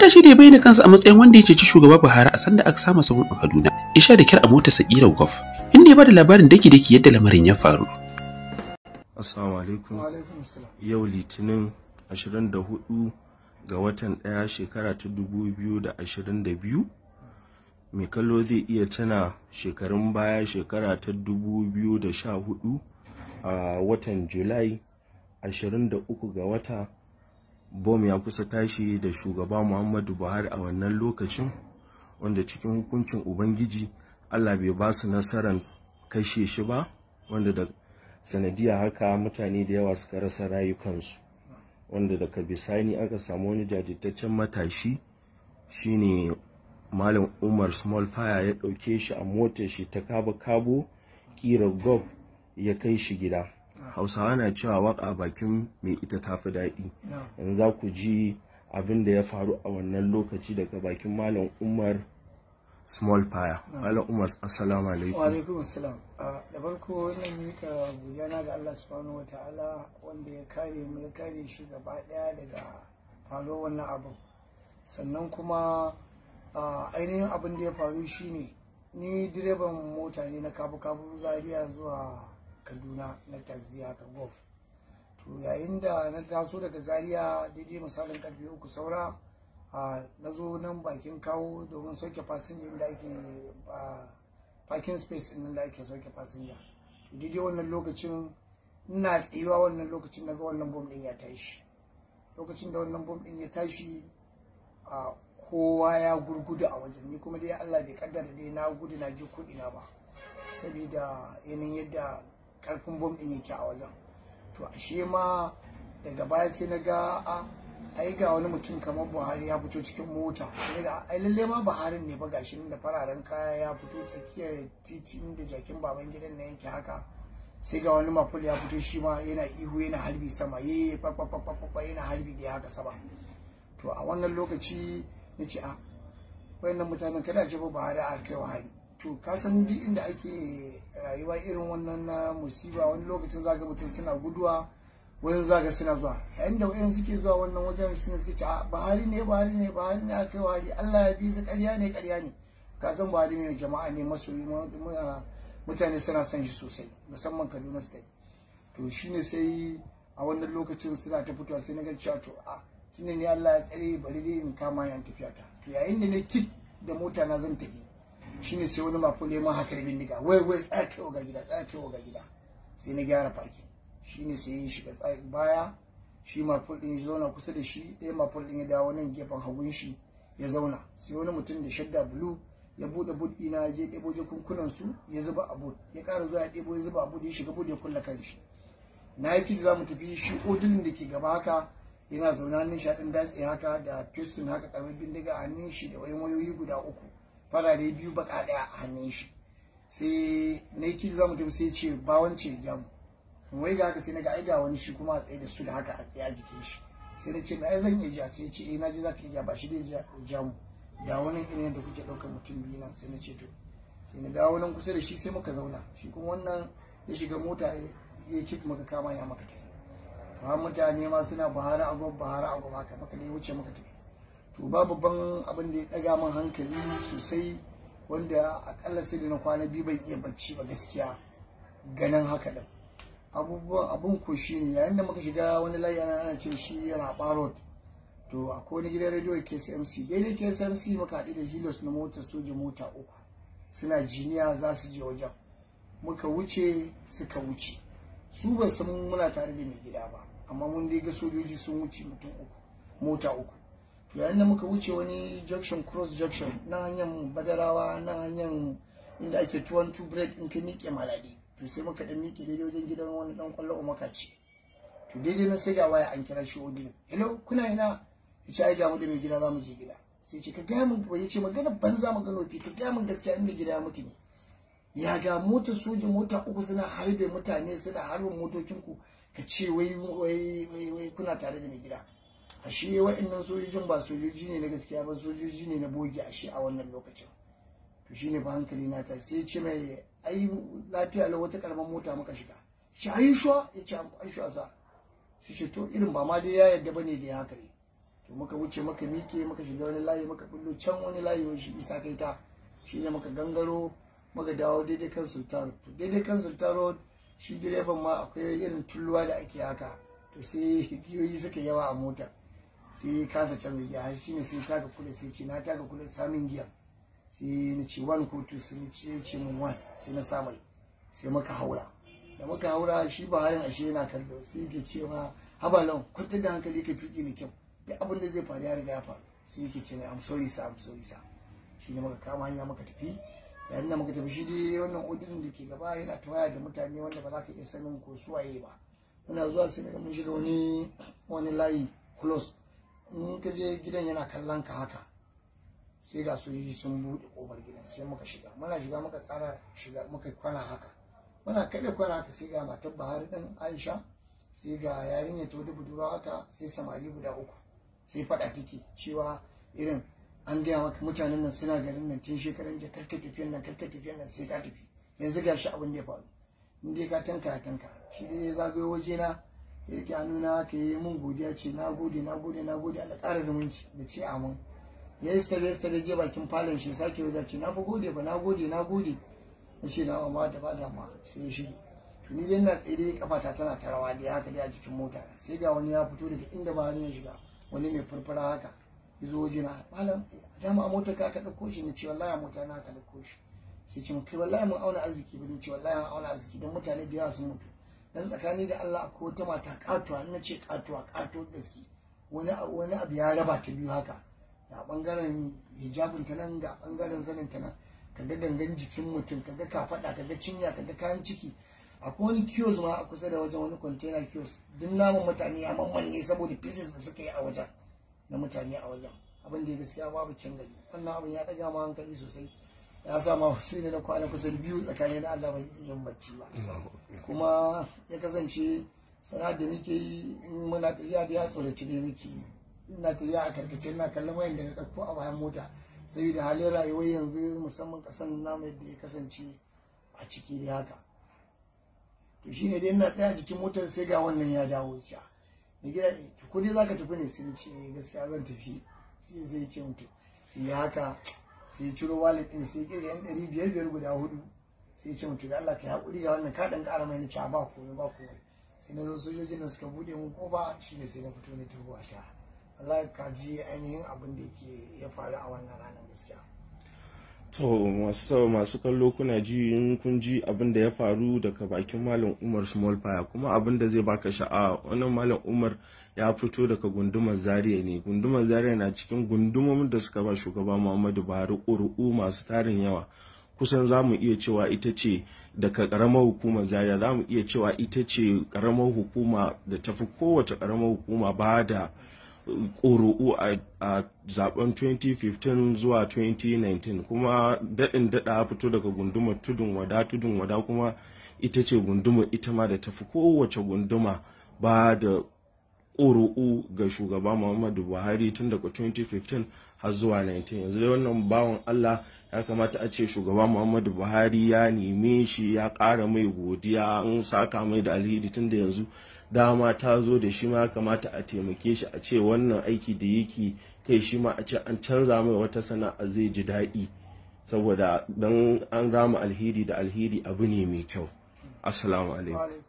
matashi da ya bayyana kansa a matsayin wanda ya ceci shugaba Buhari a sanda aka sama sabon a Kaduna ya sha da kyar a motarsa ƙirar Golf, inda ya bada labarin daki-daki yadda lamarin ya faru. Assalamu alaikum. Yau Litinin 24 ga watan 1 shekara ta 2022. Mai kallo zai iya tana shekarun baya shekara ta 2014 a watan Julai 23 ga wata bom ya kusa tashi da shugaba Muhammadu Buhari a wannan lokacin, wanda cikin hukuncin Ubangiji Allah bai ba su nasarar kashe shi ba, wanda da sanadiyar haka mutane da yawa suka rasa rayukansu, wanda daga bisani aka samu wani jajirtaccen matashi shine Malam Umar Small Fire ya ɗauke shi a motar shi ta kabo ƙirar Golf ya kai shi gida. Hausawa na cewa waka bakin mai ita tafi daɗi. Yanzu za ku ji abin da ya faru a wannan lokaci daga bakin Malam Umar Small Fire. Malam Umar, assalamu alaikum. Wa alaikum assalam. Da farko ina mika godiyana ga Allah subhanahu wataala wanda ya kare mu, ya kare shi gaba daya daga faruwar wannan abu. Sannan kuma ainihin abin da ya faru shine ni direban mota ne na kabu Zaria zuwa Kaduna na taxi haka Golf. To yayin da na taso daga Zaria daidai misalin karfe 3 saura na zo nan bakin kawo domin sauke fasinja inda ake parking space din da ake sauke fasinja. To daidai wannan lokacin ina tsayuwa wannan lokacin daga wannan bom din ya tashi. Lokacin da wannan bom din ya tashi kowa ya gurgudu a wajen, ni kuma dai Allah bai kaddara dai na gudu na ji ko ina ba saboda yanayin yadda karfin bom din yake a wajen. To ashe ma daga baya sai na ga ai ga wani mutum kamar Buhari ya fito cikin mota, daga ai lalle ma Buhari ne ba gashi da fararen kaya ya fito tsakiyar titi inda jakin baban gidan nan yake haka, sai ga wani maful ya fito shi ma yana ihu yana harbi sama yana harbi da haka sama. To a wannan lokaci na ce wayannan mutanen kada ce ba Buhari a kai wa hari. To ka san duk inda ake rayuwa irin wannan na musiba wani lokacin zaga mutum suna guduwa, wani zaga suna zuwa, yayin da wayan suke zuwa wannan wajen suke ce Buhari ne a kai wa hari, Allah ya bi su ƙarya ne. Ka san Buhari ne jama'a ne, masoyi, mutane suna son shi sosai musamman Kaduna State. To shine sai a wannan lokacin suna ta fitowa sai na ga cewa to tunda ne Allah ya tsare bari dai in kama yan tafiya ta. To yayin da na kit da mota na zan tafi shine sai wani mafule ma haka bindiga wai tsaya ga gida sai na gyara faki. Shine sai ya shiga baya, shi maful din ya zauna kusa da shi, ɗaya maful din ya dawo nan gefen hagun shi ya zauna. Sai wani mutum da shadda blue ya bude bud ina ya je ɗebo jakunkunan su ya zuba a bud, ya ƙara zuwa ya ɗebo ya zuba a bud, ya shiga bud ya kulla kanshi. Na yi kit za mu tafi, shi odulin da ke gaba haka yana zaune hannun shi ɗin datse haka da piston haka karamin bindiga a hannun shi da wayoyi guda 3 farare 2 baka ɗaya a hannun shi. Sai na yi za mu tafi sai ce ba wance jamu, wai ga haka sai na ga ai ga wani shi kuma a tsaye da su da haka a tsaye a jikin shi. Sai na ce ai zan iya ja, sai ya ce na ji za ka iya ja, ba shi dai jamu da wani irin da kuke ɗaukar mutum biyu nan. Sai na ce to, sai na dawo nan kusa da shi sai muka zauna, shi kuma wannan ya shiga mota ya kik maka kama ya maka tafi. Mutane ma suna Buhari a gwab haka maka ne wuce maka tafi. To ba babban abin da ya daga min hankali sosai, wanda akalla sai da na kwana 2 ban iya bacci ba gaskiya ganin haka din. Abun ko shine yayin da muka shiga wani layi ana ce shi Raba Road, to akwai wani gidan rediyo KSMC, daidai KSMC muka haɗu da Hilos na motar soja mota 3 suna jiniya za su je wajen, muka wuce suka wuce. Su ba san muna tare da mai gida ba, amma mun dai ga sojoji sun wuce mutum 3 mota 3. To yayin da muka wuce wani junction, cross junction na hanyar Badarawa, na hanyar inda ake 212 break in ka miƙe Maladi, to sai muka dan miƙe daidai wajen gidan wani dan kwallo makaci. To daidai na sai ga waya an kira shi odin, hello kuna ina? Yace ai ga mu da mai gida za mu je gida. Sai ce ka ga mun, yace magana banza magana fi, ka ga mun gaskiya in mai gida ya mutu ne. Ya ga motar soja mota 3 suna harbe mutane, suna harbin motocinku, ka ce wai kuna tare da mai gida. Ashe wa'annan sojojin ba sojoji ne na gaskiya ba, sojoji ne na bogi ashe a wannan lokacin. To shine ba hankali na ta sai ce mai ai lafiya lau wata karamar mota muka shiga. Shi ayi shuwa, ya ce ayi shuwa sa. Shi ce to irin ba ma dai ya yarda bane da ya haka ne. to muka wuce muka miƙe muka shiga wani layi muka bullo can wani layi shi isa kai ta shi ne muka gangaro muka dawo daidai kan sultan to daidai kan sultan road shi direban ma akwai irin tulluwa da ake haka to sai giyoyi suka yawa a mota sai kasa canza giya har shine sai taka kula sai ce na taka kula samun giya sai na ce 1 ko 2 sai na ce mun 1 sai na sa mai sai muka haura da muka haura shi ba harin ashe yana kallo sai yake cewa habalon kwantar da hankali ka tuki da kyau duk abin da zai faru ya riga ya faru sai yake ce I'm sorry sir shi ne muka kama hanya muka tafi yayin da muka tafi shi dai wannan odirin da ke gaba yana tawaya da mutane wanda ba za ka iya sanin ko suwaye ba muna zuwa sai daga mun shiga wani layi close in ka je gidan yana kallon ka haka sai ga sojoji sun buɗe ƙofar gidan sai muka shiga muna shiga muka ƙara shiga muka kwana haka muna kaɗe kwana haka sai ga matar Buhari ɗin Aisha sai ga yarinya ta wata budurwa haka sai samari guda 3 sai faɗa take cewa irin an gaya maka mutanen nan suna garin nan tun shekaran jiya karka tafiyan nan sai ka tafi yanzu ga shi abin da ya faru in dai ka tanka shi dai ya zagayo waje na ya rike hannuna ka yi mun godiya ce na gode Allah ƙara zumunci da ce amin ya yi stare je bakin falon shi sake wajen ce na fi gode ba na gode na ce na amma da ba dama sai ya shige to ni dai na tsaye kafata tana ta rawa dai haka dai a jikin mota sai ga wani ya fito daga inda ba ya shiga wani mai furfura haka ya zo waje na malam dama a motar ka ɗauko shi ne ce wallahi a mota na ka ɗauko shi sai ce kai wallahi mun auna arziki ba ne ce wallahi mun auna arziki don mutane da yawa sun mutu dan tsakani da Allah akwai wata mata katuwa ina ce katuwa gaske wani abu ya raba ta biyu haka ga bangaren hijabin ta nan ga bangaren zanin ta nan kaga gangan jikin mutum kaga kafada kaga cinya kaga kayan ciki akwai wani kiosk ma a kusa da wajen wani container kiosk duk namun mutane ya mammanne saboda pieces da suka yi a wajen na mutane a wajen abin da gaskiya babu kyan gani wannan abin ya daga ma hankali sosai ya sa ma sai da na kwana kusan 2 tsakanin Allah ban yin bacci ba kuma ya kasance sana'ar da muke yi in muna tafiya da ya tsoraci ne muke ina tafiya a karkace ina kallon wayan da na ɗauko a bayan mota saboda halin rayuwar yanzu musamman kasan namu yadda ya kasance a ciki da haka to shine dai ina tsaya jikin motar sai ga wannan ya dawo shi ne gida ko dai zaka tafi ne sai ce gaskiya zan tafi shi zai ce mutu sai haka sai ciro wallet din sai kirga yan 500 guda 4 sai ce mutu da Allah ka hakuri ga wannan ka dan ƙara mai ni ba komai sai na zo sojojin nan suka bude mun koba shine sai na fito ne tubuwa ta Allah ka ji ainihin abin da yake ya faru a wannan ranar gaskiya to masu kallo kuna ji in kun ji abin da ya faru daga bakin Malam Umar Small Fire kuma abin da zai baka sha'a wannan Malam Umar ya fito daga gundumar Zaria ne gundumar Zaria na cikin gundumomin da suka ba shugaba Muhammadu Buhari ƙuri'u masu tarin yawa kusan za mu iya cewa ita ce daga ƙaramar hukumar Zaria za mu iya cewa ita ce ƙaramar hukuma da tafi kowace ƙaramar hukuma ba da ƙuri'u a zaben 2015 zuwa 2019 kuma daɗin daɗa fito daga gundumar tudun wada kuma ita ce gundumar ita ma da tafi kowace gunduma ba da ƙuri'u ga shugaba Muhammadu Buhari tun daga 2015 har zuwa 19 yanzu dai wannan bawan Allah ya kamata a ce shugaba Muhammadu Buhari ya neme shi ya ƙara mai godiya an saka mai da alheri tun da yanzu dama ta zo da shi ma kamata a taimake shi a ce wannan aiki da yake kai shi ma a ce an canza mai wata sana'a zai ji daɗi saboda dan an rama alheri da alheri abu ne mai kyau. Assalamu alaikum.